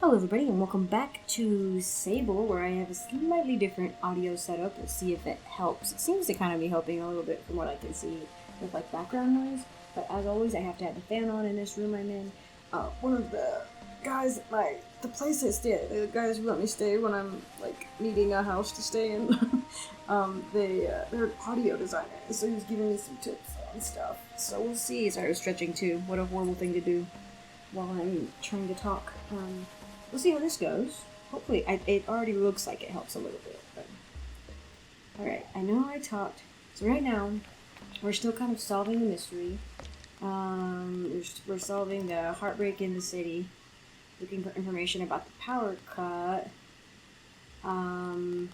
Hello everybody and welcome back to Sable, where I have a slightly different audio setup. Let's see if it helps. It seems to kind of be helping a little bit from what I can see with like background noise, but as always I have to have the fan on in this room I'm in. One of the guys at the place I stay at, the guys who let me stay when I'm like needing a house to stay in, they're audio designers, so he's giving me some tips on stuff. So we'll see. Sorry, I was stretching too. What a horrible thing to do while I'm trying to talk. We'll see how this goes. Hopefully, it already looks like it helps a little bit. But alright, I know I talked. So right now, we're still kind of solving the mystery. We're solving the heartbreak in the city. Looking for information about the power cut. And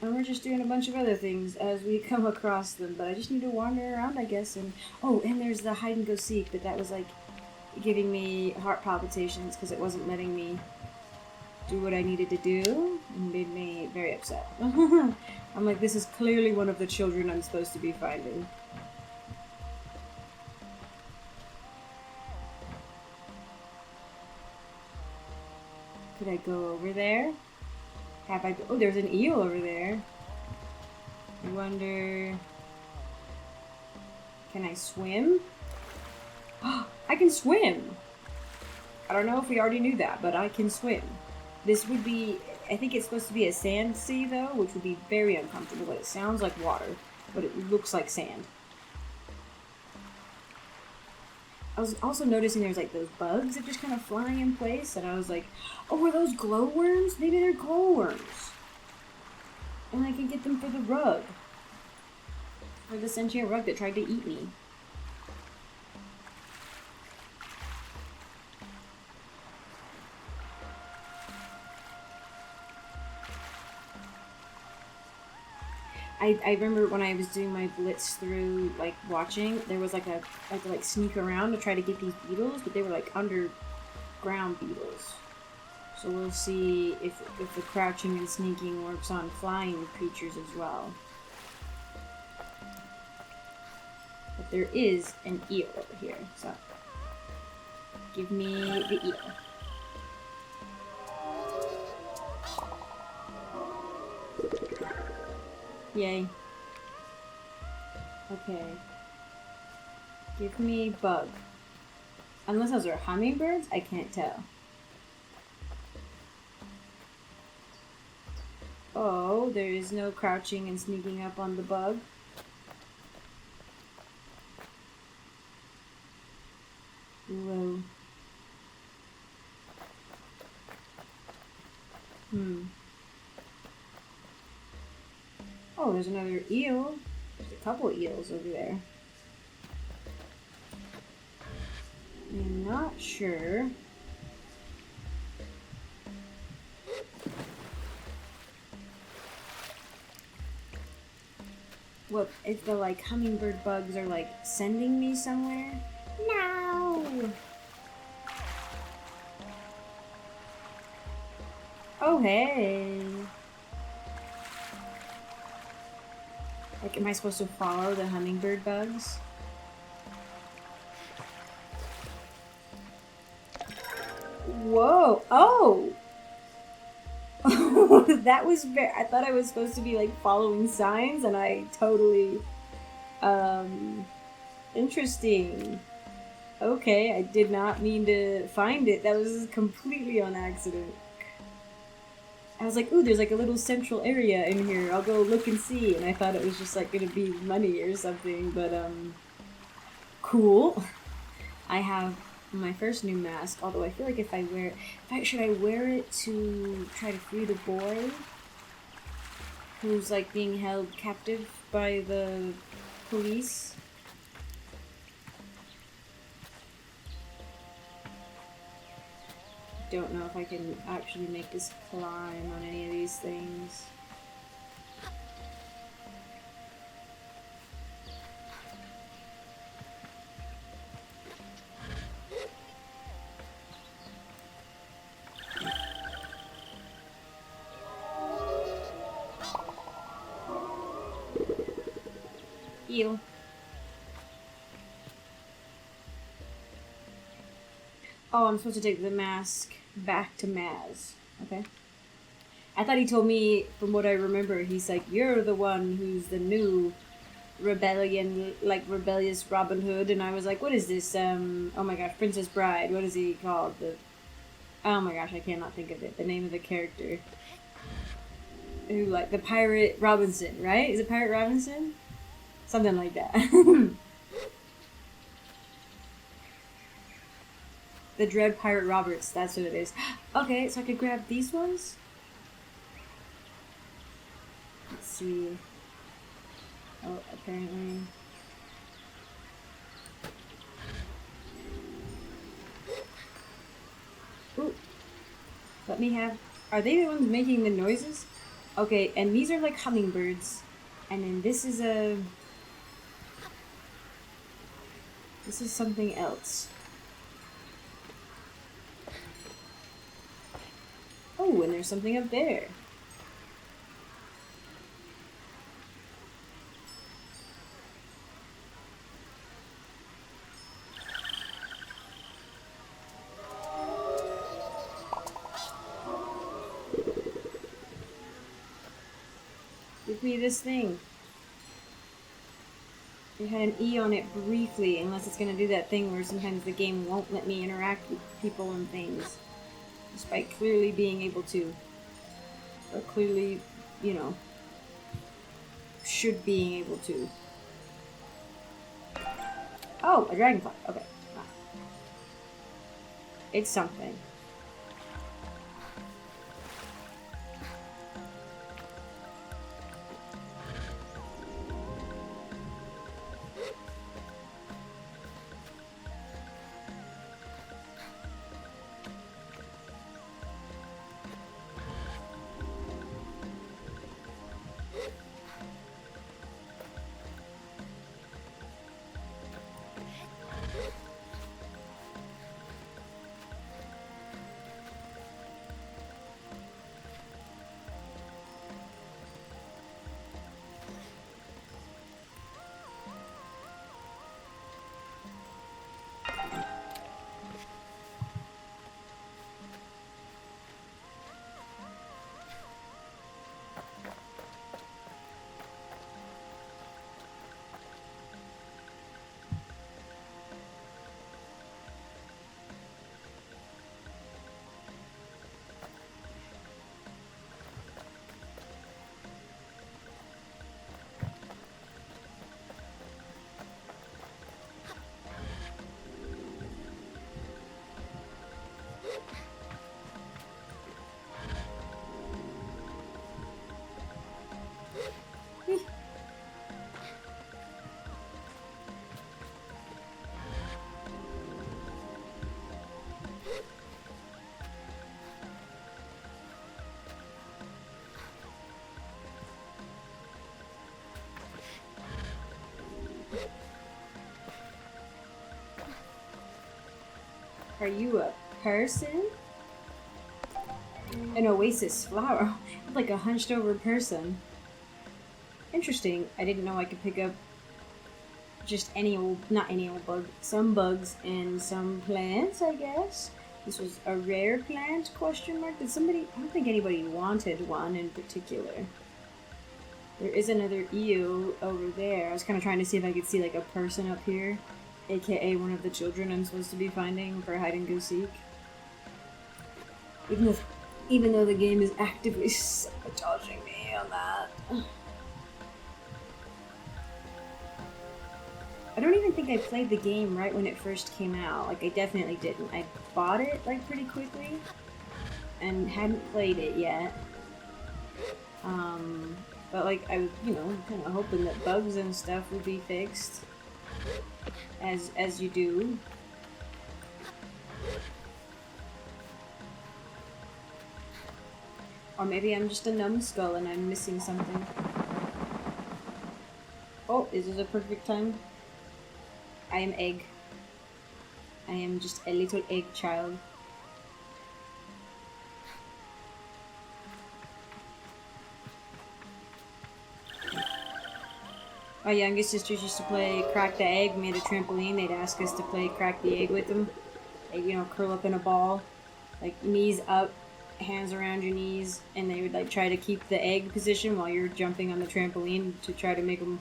we're just doing a bunch of other things as we come across them. But I just need to wander around, I guess. And there's the hide and go seek, but that was like giving me heart palpitations because it wasn't letting me do what I needed to do, and made me very upset. I'm like, this is clearly one of the children I'm supposed to be finding. Could I go over there? Oh, there's an eel over there. I wonder... Can I swim? I can swim! I don't know if we already knew that, but I can swim. This would be... I think it's supposed to be a sand sea, though, which would be very uncomfortable. It sounds like water, but it looks like sand. I was also noticing there's like those bugs that just kind of flying in place, and I was like, oh, are those glowworms? Maybe they're glowworms. And I can get them for the rug. For the sentient rug that tried to eat me. I remember when I was doing my blitz through, like, watching, there was like I had to like sneak around to try to get these beetles, but they were like underground beetles. So we'll see if the crouching and sneaking works on flying creatures as well. But there is an eel over here, so give me the eel. Yay. Okay. Give me bug. Unless those are hummingbirds, I can't tell. Oh, there is no crouching and sneaking up on the bug. Whoa. Oh, there's another eel. There's a couple eels over there. I'm not sure. What if the like hummingbird bugs are like sending me somewhere? No! Oh, hey! Like, am I supposed to follow the hummingbird bugs? Whoa! Oh! That was very... I thought I was supposed to be, like, following signs, and I totally... Interesting. Okay, I did not mean to find it. That was completely on accident. I was like, ooh, there's like a little central area in here. I'll go look and see. And I thought it was just like gonna be money or something, but cool. I have my first new mask, although I feel like if I wear it, should I wear it to try to free the boy who's like being held captive by the police? Don't know if I can actually make this climb on any of these things. Eel. Oh, I'm supposed to take the mask back to Maz. Okay. I thought he told me, from what I remember, he's like, you're the one who's the new rebellious Robin Hood, and I was like, what is this? Oh my gosh, Princess Bride. What is he called? Oh my gosh, I cannot think of it. The name of the character. Who, like, the Pirate Robinson, right? Is it Pirate Robinson? Something like that. The Dread Pirate Roberts, that's what it is. Okay, so I could grab these ones? Let's see. Oh, apparently. Ooh. Let me have... Are they the ones making the noises? Okay, and these are like hummingbirds. And then this is a... This is something else. Oh, and there's something up there. Give me this thing. It had an E on it briefly, unless it's going to do that thing where sometimes the game won't let me interact with people and things. Despite clearly being able to. Or clearly, you know, should being able to. Oh, a dragonfly. Okay. Ah. It's something. Are you a person? An oasis flower. Like a hunched over person. Interesting. I didn't know I could pick up just any old, not any old bug, some bugs and some plants, I guess. This was a rare plant, question mark? Did somebody, I don't think anybody wanted one in particular. There is another eel over there. I was kind of trying to see if I could see like a person up here. AKA one of the children I'm supposed to be finding for hide and go seek. Even though the game is actively sabotaging me on that. I don't even think I played the game right when it first came out. Like, I definitely didn't. I bought it, like, pretty quickly. And hadn't played it yet. But, like, I was, you know, kind of hoping that bugs and stuff would be fixed. As you do. Or maybe I'm just a numbskull and I'm missing something. Oh, is this a perfect time? I am egg. I am just a little egg child. My youngest sisters used to play Crack the Egg. We had a trampoline. They'd ask us to play Crack the Egg with them. They'd, you know, curl up in a ball like knees up, hands around your knees, and they would like try to keep the egg position while you're jumping on the trampoline to try to make them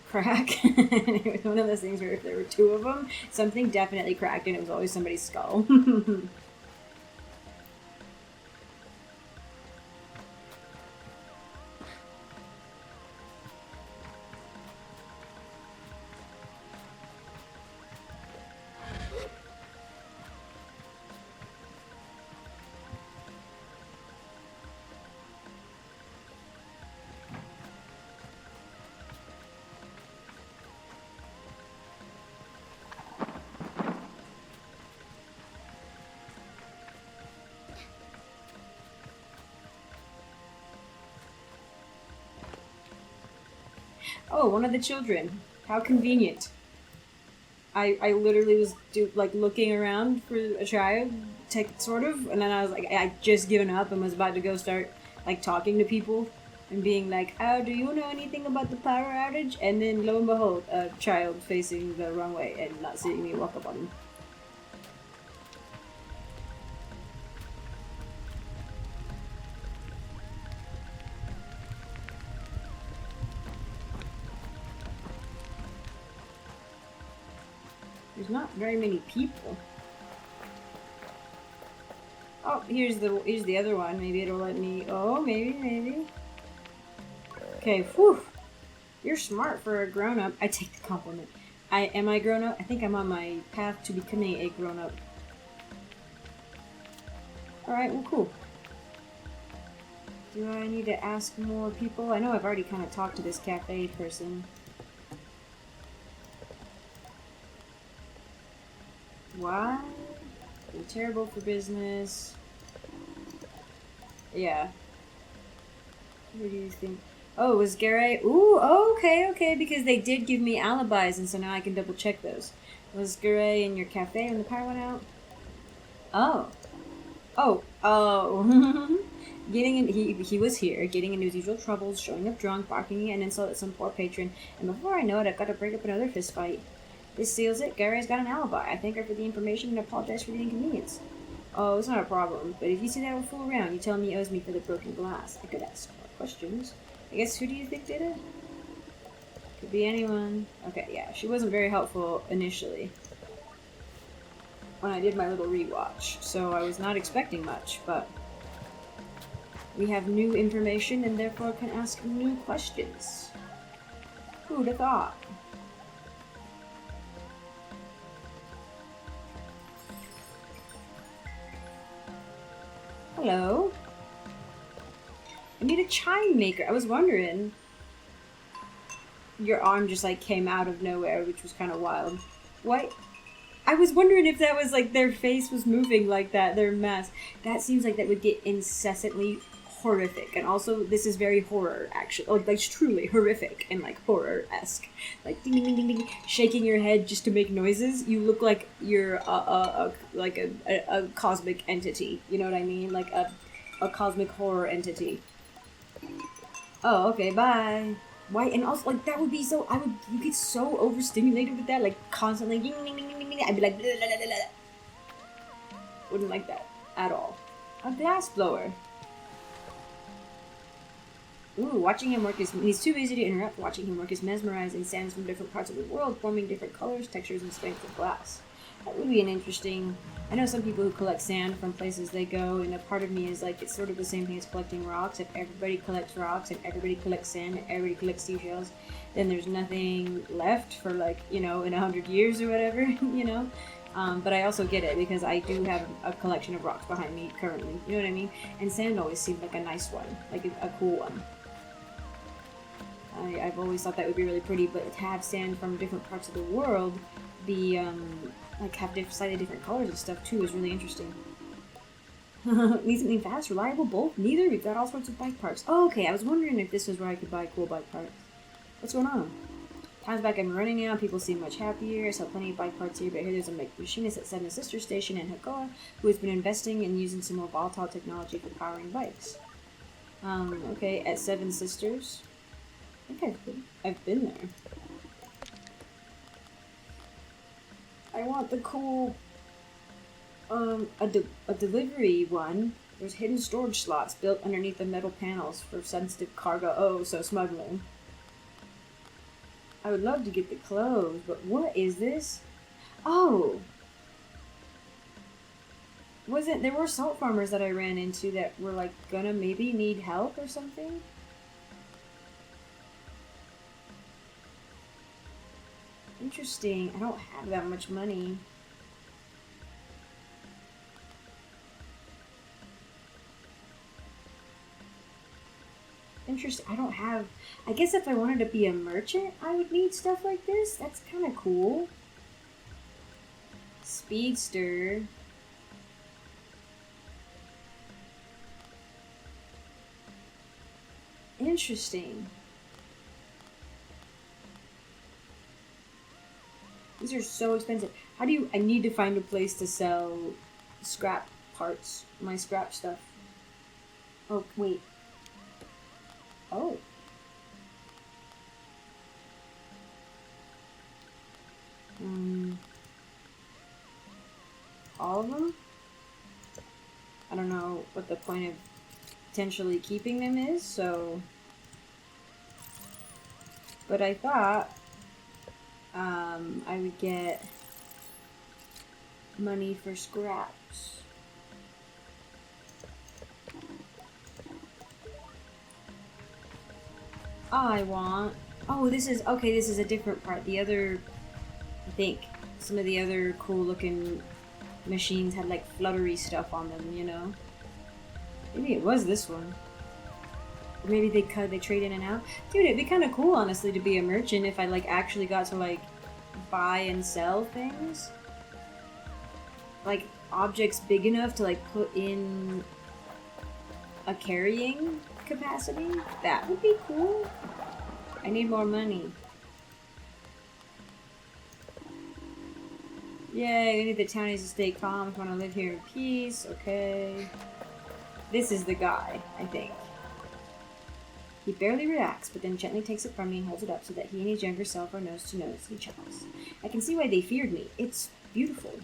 crack. And it was one of those things where if there were two of them, something definitely cracked, and it was always somebody's skull. Oh, one of the children. How convenient. I literally was looking around for a child, sort of, and then I was like, I just given up and was about to go start like talking to people and being like, oh, do you know anything about the power outage? And then lo and behold, a child facing the wrong way and not seeing me walk up on him. There's not very many people. Oh, here's the other one. Maybe it'll let me. Oh, maybe. Okay, whew. You're smart for a grown-up. I take the compliment. Am I grown up? I think I'm on my path to becoming a grown-up. Alright, well, cool. Do I need to ask more people? I know I've already kind of talked to this cafe person. Why? They're terrible for business. Yeah. What do you think? Oh, it was Garay? Ooh, okay, because they did give me alibis, and so now I can double check those. Was Garay in your cafe when the power went out? Oh. He was here, getting into his usual troubles, showing up drunk, barking an insult at some poor patron, and before I know it, I've got to break up another fist fight. This seals it. Garay's got an alibi. I thank her for the information and apologize for the inconvenience. Oh, it's not a problem, but if you see that old fool around, you tell him he owes me for the broken glass. I could ask more questions. I guess who do you think did it? Could be anyone. Okay, yeah, she wasn't very helpful initially when I did my little rewatch, so I was not expecting much, but we have new information and therefore can ask new questions. Who'd have thought? Hello. I need a chime maker. I was wondering. Your arm just like came out of nowhere, which was kind of wild. What? I was wondering if that was like their face was moving like that, their mask. That seems like that would get incessantly horrific. And also, this is very horror, actually. Like truly horrific and like horror-esque. Like ding ding ding ding, shaking your head just to make noises. You look like you're a cosmic entity. You know what I mean? Like a cosmic horror entity. Oh, okay, bye. Why? And also, like, that would be so... You get so overstimulated with that, like, constantly... Ding, ding, ding, ding, ding, I'd be like... Blah, blah, blah, blah. Wouldn't like that. At all. A glass blower. Ooh, watching him work is... He's too busy to interrupt. Watching him work is mesmerizing. Sands from different parts of the world, forming different colors, textures, and strengths of glass. That would be an interesting... I know some people who collect sand from places they go, and a part of me is like, it's sort of the same thing as collecting rocks. If everybody collects rocks, and everybody collects sand, and everybody collects seashells, then there's nothing left for, like, you know, in 100 years or whatever, you know? But I also get it, because I do have a collection of rocks behind me currently, you know what I mean? And sand always seemed like a nice one, like a cool one. I've always thought that would be really pretty, but to have sand from different parts of the world be, like, have slightly different colors and stuff, too, is really interesting. Need something fast, reliable, both? Neither? We've got all sorts of bike parts. Oh, okay, I was wondering if this was where I could buy cool bike parts. What's going on? Times back I'm running now, people seem much happier, I saw plenty of bike parts here, but here there's a machinist at Seven Sisters Station in Hakoa who has been investing and using some more volatile technology for powering bikes. Okay, at Seven Sisters. I think I've been there. I want the cool A delivery one. There's hidden storage slots built underneath the metal panels for sensitive cargo. Oh, so smuggling. I would love to get the clothes, but what is this? Oh! There were salt farmers that I ran into that were like gonna maybe need help or something? Interesting. I don't have that much money. Interesting. I don't have... I guess if I wanted to be a merchant, I would need stuff like this. That's kind of cool. Speedster. Interesting. These are so expensive. How do you... I need to find a place to sell scrap parts. My scrap stuff. Oh, wait. Oh. All of them? I don't know what the point of potentially keeping them is, so... But I thought I would get money for scraps. I want... Oh, this is... Okay, this is a different part. The other... I think some of the other cool looking machines had like fluttery stuff on them, you know? Maybe it was this one. Or maybe they trade in and out. Dude, it'd be kind of cool, honestly, to be a merchant if I like actually got to like buy and sell things. Like objects big enough to like put in a carrying capacity. That would be cool. I need more money. Yay, I need the townies to stay calm if I want to live here in peace. Okay. This is the guy, I think. He barely reacts, but then gently takes it from me and holds it up so that he and his younger self are nose to nose. He chuckles. I can see why they feared me. It's beautiful.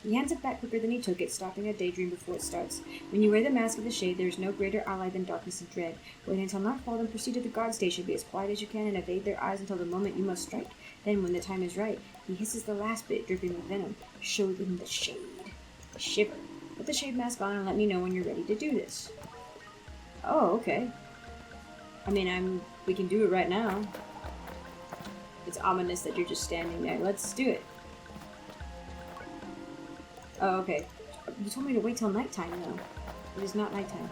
He hands it back quicker than he took it, stopping a daydream before it starts. When you wear the mask of the shade, there is no greater ally than darkness and dread. Wait until nightfall, then proceed to the guard station. Be as quiet as you can and evade their eyes until the moment you must strike. Then, when the time is right, he hisses the last bit, dripping with venom. Show them the shade. Shiver. Put the shade mask on and let me know when you're ready to do this. Oh, okay. I mean, we can do it right now. It's ominous that you're just standing there. Let's do it. Oh, okay. You told me to wait till nighttime, though. It is not nighttime.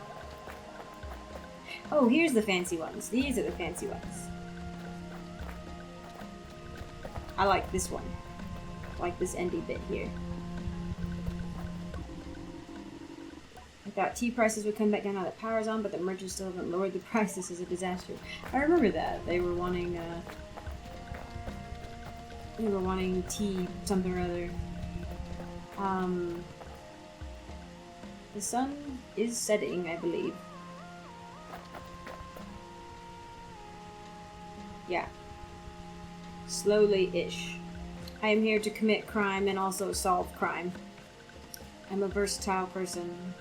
Oh, here's the fancy ones. These are the fancy ones. I like this one. I like this endy bit here. I thought tea prices would come back down now that power's on, but the merchants still haven't lowered the price. This is a disaster. I remember that. They were wanting tea something or other. The sun is setting, I believe. Yeah. Slowly-ish. I am here to commit crime and also solve crime. I'm a versatile person.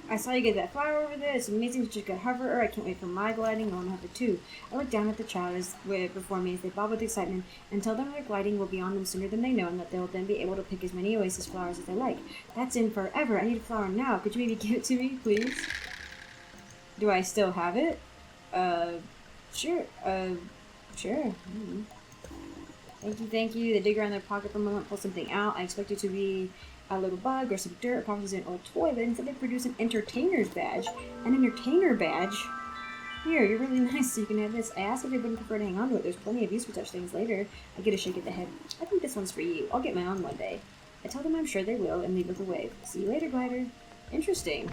I saw you get that flower over there. It's amazing that you could hover her. I can't wait for my gliding. I want to hover too. I look down at the child before me as they bob with excitement and tell them their gliding will be on them sooner than they know and that they'll then be able to pick as many oasis flowers as they like. That's in forever. I need a flower now. Could you maybe give it to me, please? Do I still have it? Sure. Sure. Thank you. They dig around their pocket for a moment, pull something out. I expect it to be a little bug or some dirt, probably an old toy, but instead they produce an entertainer's badge. An entertainer badge? Here, you're really nice, so you can have this. I asked if they wouldn't prefer to hang on to it. There's plenty of use for such things later. I get a shake of the head. I think this one's for you. I'll get my own one day. I tell them I'm sure they will and leave with a wave. See you later, glider. Interesting.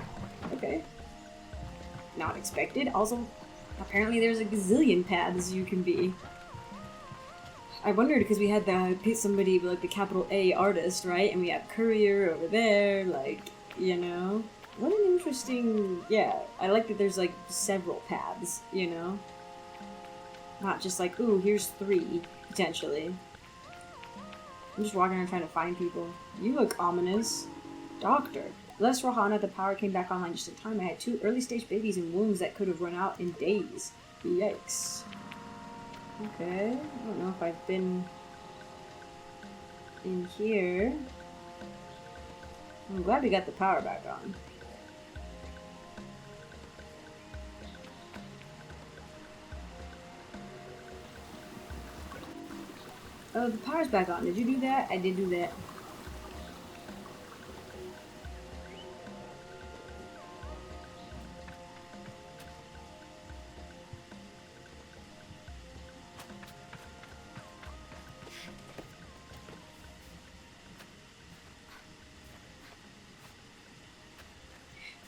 Okay. Not expected. Also, apparently there's a gazillion paths you can be. I wondered because we had somebody like the capital A artist, right? And we have courier over there, like, you know. What an interesting, yeah. I like that there's like several paths, you know. Not just like, ooh, here's 3 potentially. I'm just walking around trying to find people. You look ominous. Doctor. Bless Rohana, the power came back online just in time. I had 2 early-stage babies in wombs that could have run out in days. Yikes. Okay. I don't know if I've been in here. I'm glad we got the power back on. Oh, the power's back on. Did you do that? I did do that.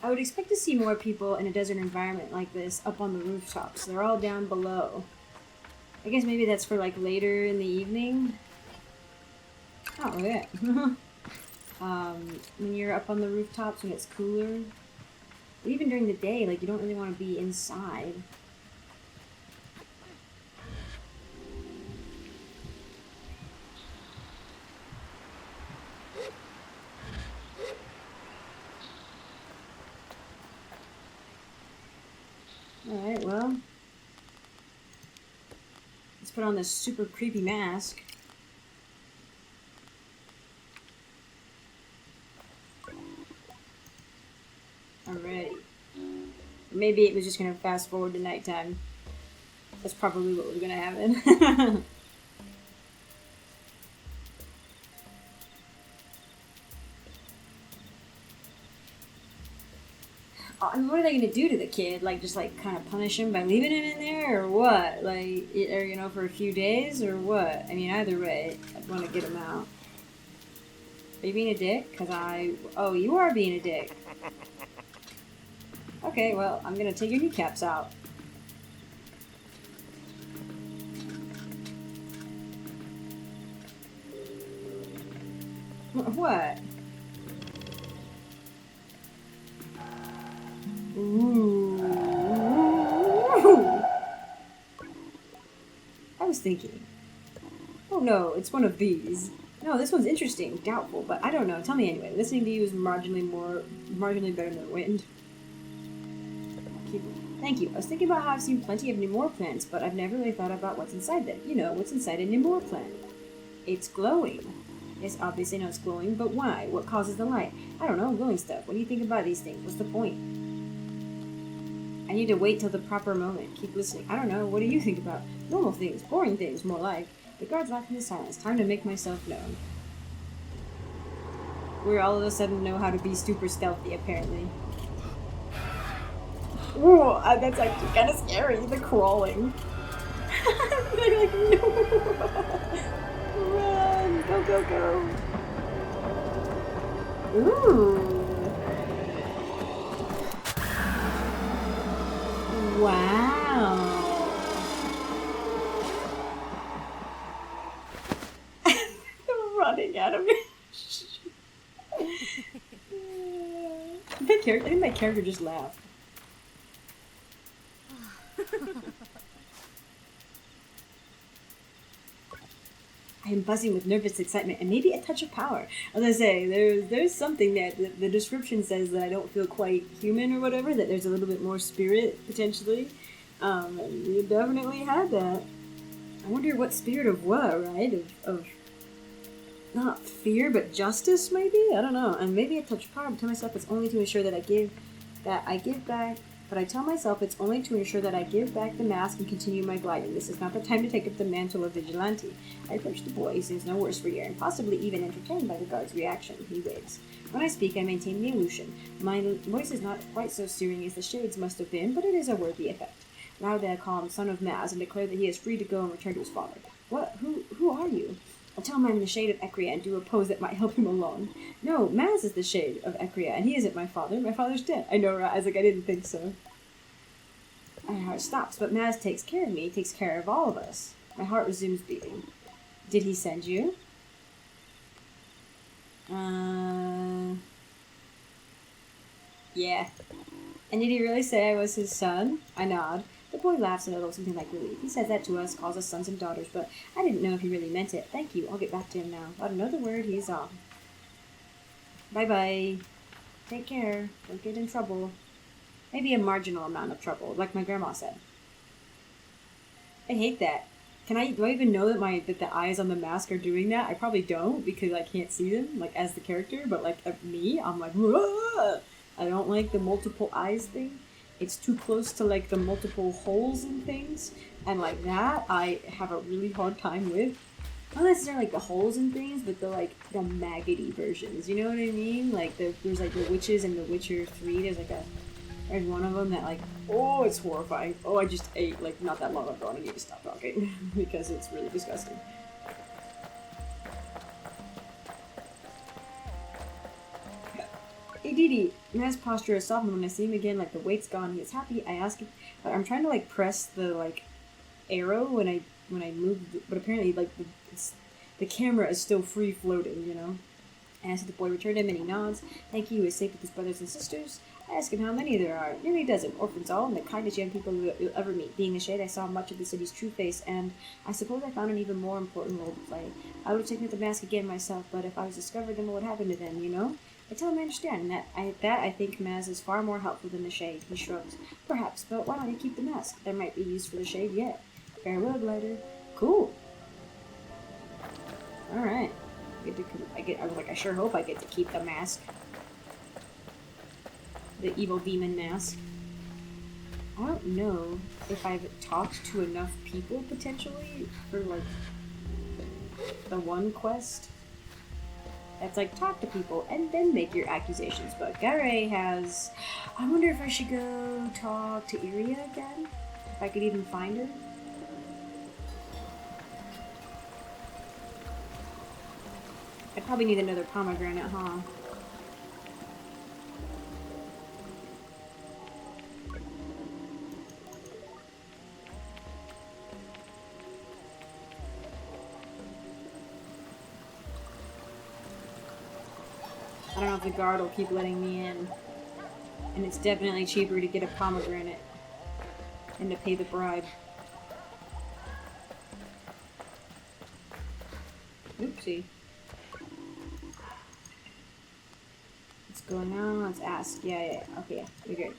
I would expect to see more people in a desert environment like this up on the rooftops. They're all down below. I guess maybe that's for like later in the evening. Oh, yeah. When you're up on the rooftops when it's cooler. But even during the day, like, you don't really want to be inside. Alright, well. Let's put on this super creepy mask. Alrighty. Maybe it was just gonna fast forward to nighttime. That's probably what was gonna happen. And what are they gonna do to the kid? Like, just like kind of punish him by leaving him in there, or what? Like, or you know, for a few days, or what? I mean, either way, I'd want to get him out. Are you being a dick? Oh, you are being a dick. Okay, well, I'm gonna take your kneecaps out. What? Ooh. I was thinking. Oh no, it's one of these. No, this one's interesting. Doubtful, but I don't know. Tell me anyway. Listening to you is marginally better than wind. Thank you. I was thinking about how I've seen plenty of Nimor plants, but I've never really thought about what's inside them. You know, what's inside a Nimor plant. It's glowing. Yes, obviously I know it's glowing, but why? What causes the light? I don't know, glowing stuff. What do you think about these things? What's the point? I need to wait till the proper moment. Keep listening. I don't know. What do you think about? Normal things. Boring things, more like. The guards laughed in the silence. Time to make myself known. We all of a sudden know how to be super stealthy, apparently. Ooh, that's actually kind of scary, the crawling. They're like, no! Run! Go, go, go! Ooh! Wow! They're running at him. I think my character just laughed. I am buzzing with nervous excitement and maybe a touch of power. As I say, there's something there. The description says that I don't feel quite human or whatever, that there's a little bit more spirit, potentially. And you definitely had that. I wonder what spirit of what, right? Of not fear, but justice, maybe? I don't know. And maybe a touch of power, but tell myself it's only to ensure that I give back. But I tell myself it's only to ensure that I give back the mask and continue my gliding. This is not the time to take up the mantle of vigilante. I approach the boy. He seems no worse for wear and possibly even entertained by the guard's reaction. He waves. When I speak, I maintain the illusion. My voice is not quite so soothing as the shades must have been, but it is a worthy effect. Loudly I call him son of Maz and declare that he is free to go and return to his father. What? Who are you? I tell him I'm the shade of Ecria and do a pose that might help him along. No, Maz is the shade of Ecria, and he isn't my father. My father's dead. I know, right? I was like, I didn't think so. My heart stops, but Maz takes care of me, takes care of all of us. My heart resumes beating. Did he send you? Yeah. And did he really say I was his son? I nod. The boy laughs a little, something like relief. He says that to us, calls us sons and daughters, but I didn't know if he really meant it. Thank you. I'll get back to him now. Without another word, he's off. Bye-bye. Take care. Don't get in trouble. Maybe a marginal amount of trouble, like my grandma said. I hate that. Do I even know that the eyes on the mask are doing that? I probably don't because I can't see them, like, as the character, but, like, me, I'm like, whoa! I don't like the multiple eyes thing. It's too close to, like, the multiple holes and things, and, like, that I have a really hard time with. Not necessarily, like, the holes and things, but the maggoty versions, you know what I mean? Like, there's, like, the witches in The Witcher 3, there's one of them that, like, oh, it's horrifying. Oh, I just ate, like, not that long ago, and I need to stop talking because it's really disgusting. Hey, Didi, Matt's posture is softened when I see him again, like, the weight's gone. He is happy. I ask him, but I'm trying to, like, press the, like, arrow when I move, but apparently, like, the camera is still free floating, you know? I ask if the boy returned him, and he nods. Thank you, he is safe with his brothers and sisters. I ask him how many there are. Nearly a dozen, orphans all, and the kindest young people you'll ever meet. Being a shade, I saw much of the city's true face, and I suppose I found an even more important role to play. I would have taken the mask again myself, but if I was discovered, then what would happen to them, you know? I tell him I understand, and I think Maz is far more helpful than the shade. He shrugs. Perhaps, but why don't you keep the mask? There might be use for the shade yet. Farewell, glider. Cool. Alright. I sure hope I get to keep the mask. The evil demon mask. I don't know if I've talked to enough people, potentially, for, like, the one quest. That's like, talk to people, and then make your accusations. But Garay has... I wonder if I should go talk to Iria again? If I could even find her? I probably need another pomegranate, huh? I don't know if the guard will keep letting me in. And it's definitely cheaper to get a pomegranate than to pay the bribe. Oopsie. What's going on? Let's ask. Yeah. Okay, we're good.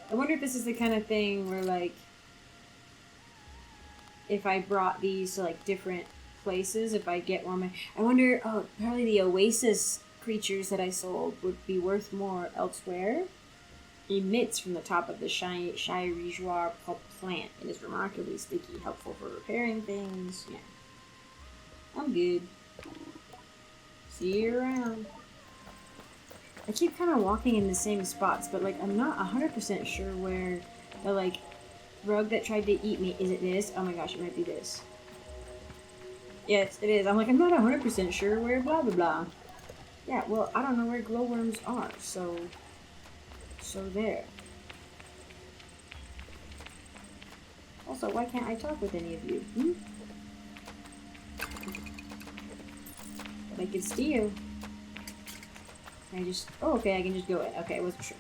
I wonder if this is the kind of thing where, like, if I brought these to, like, different places, if I get one, I wonder, probably the oasis creatures that I sold would be worth more elsewhere. Emits from the top of the Shirijoir plant. It is remarkably sticky, helpful for repairing things. Yeah. I'm good. See you around. I keep kind of walking in the same spots, but, like, I'm not 100% sure where the, like, rug that tried to eat me. Is it this? Oh my gosh, it might be this. Yes, it is. I'm like, I'm not 100% sure where blah blah blah. Yeah, well, I don't know where glowworms are, so there. Also, why can't I talk with any of you? But I can see you. Okay, I can just go in. Okay, I wasn't sure.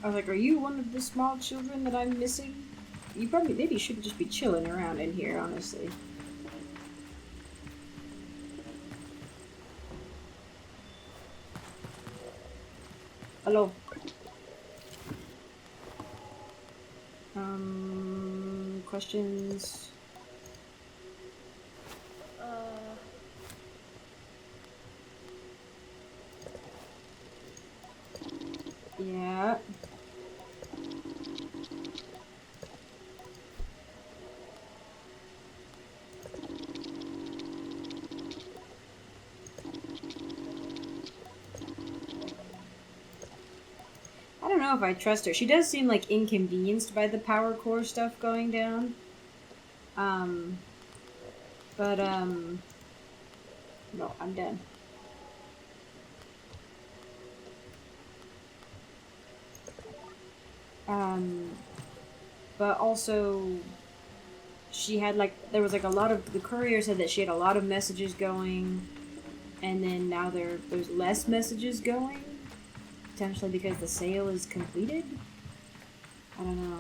I was like, are you one of the small children that I'm missing? You maybe should just be chilling around in here, honestly. Hello. Questions? Yeah. know if I trust her. She does seem like inconvenienced by the power core stuff going down. But no, I'm done. But also, she had there was a lot of, the courier said that she had a lot of messages going, and then now there's less messages going, potentially because the sale is completed. I don't know.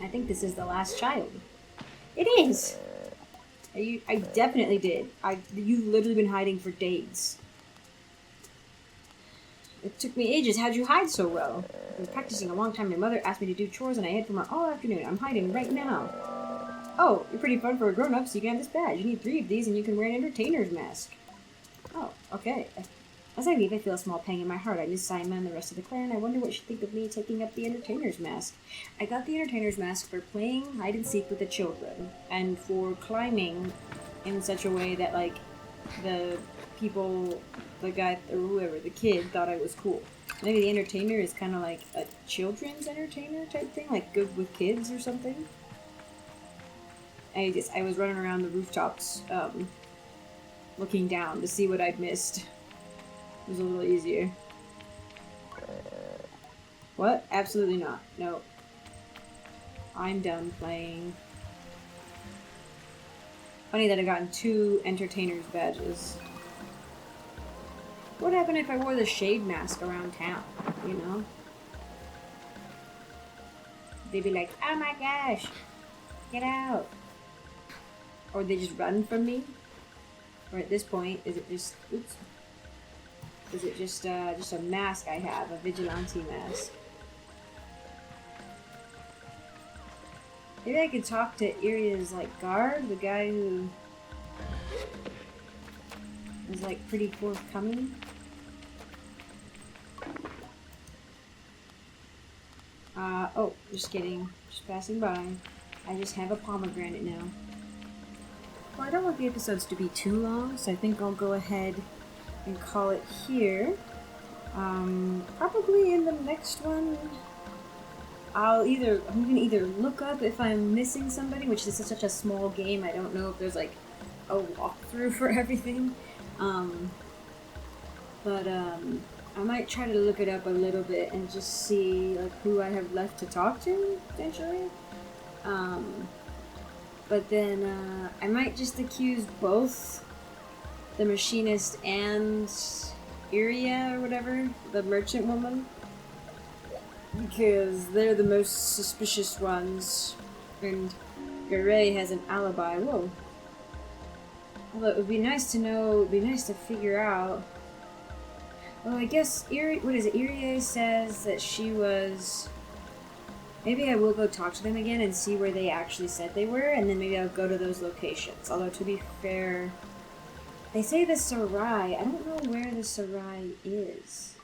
I think this is the last child. It is! I definitely did. You've literally been hiding for days. It took me ages. How'd you hide so well? I've been practicing a long time. My mother asked me to do chores and I hid from her all afternoon. I'm hiding right now. Oh, you're pretty fun for a grown-up, so you can have this badge. You need 3 of these and you can wear an entertainer's mask. Oh, okay. As I leave, I feel a small pang in my heart. I miss Simon and the rest of the clan. I wonder what she'd think of me taking up the entertainer's mask. I got the entertainer's mask for playing hide-and-seek with the children, and for climbing in such a way that, the people, the guy, or whoever, the kid, thought I was cool. Maybe the entertainer is kind of like a children's entertainer type thing, like good with kids or something. I was running around the rooftops, looking down to see what I'd missed. It was a little easier. What? Absolutely not. No. I'm done playing. Funny that I gotten 2 entertainers badges. What happened if I wore the shade mask around town, you know? They'd be like, oh my gosh, get out. Or they just run from me. Or at this point, is it just, oops. Is it just a mask I have, a vigilante mask? Maybe I could talk to Iria's guard, the guy who is pretty forthcoming. Oh, just kidding. Just passing by. I just have a pomegranate now. Well, I don't want the episodes to be too long, so I think I'll go ahead and call it here. Probably in the next one, I'm gonna either look up if I'm missing somebody, which is such a small game, I don't know if there's a walkthrough for everything. But I might try to look it up a little bit and just see who I have left to talk to, potentially. But then I might just accuse both the machinist and Iria or whatever, the merchant woman, because they're the most suspicious ones, and Garay has an alibi. Whoa. Although it would be nice to know, it'd be nice to figure out. Well, I guess Iria says that she was. Maybe I will go talk to them again and see where they actually said they were, and then maybe I'll go to those locations. Although, to be fair, they say the Sarai. I don't know where the Sarai is.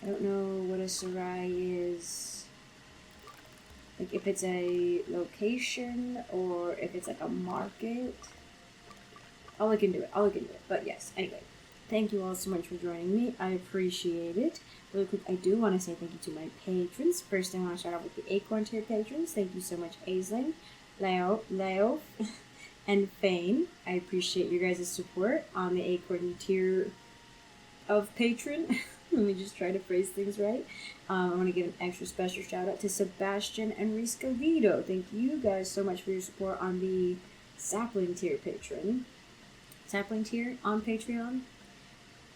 I don't know what a Sarai is. If it's a location or if it's a market. I'll look into it. But yes, anyway. Thank you all so much for joining me. I appreciate it. Really quick, I do want to say thank you to my patrons. First, I want to start off with the Acorn tier patrons. Thank you so much, Aisling, Leo, and Fane. I appreciate your guys' support on the Acorn tier of patron. Let me just try to phrase things right. I want to give an extra special shout out to Sebastian and Riscovito. Thank you guys so much for your support on the Sapling tier patron. Sapling tier on Patreon.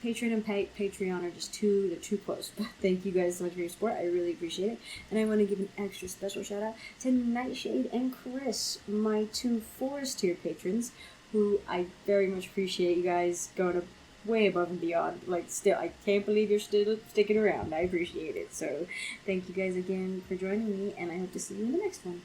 Patreon and Patreon are just they're too close. But thank you guys so much for your support. I really appreciate it. And I want to give an extra special shout out to Nightshade and Chris, my 2 Forest tier patrons, who I very much appreciate you guys going way above and beyond. Still, I can't believe you're still sticking around. I appreciate it. So thank you guys again for joining me, and I hope to see you in the next one.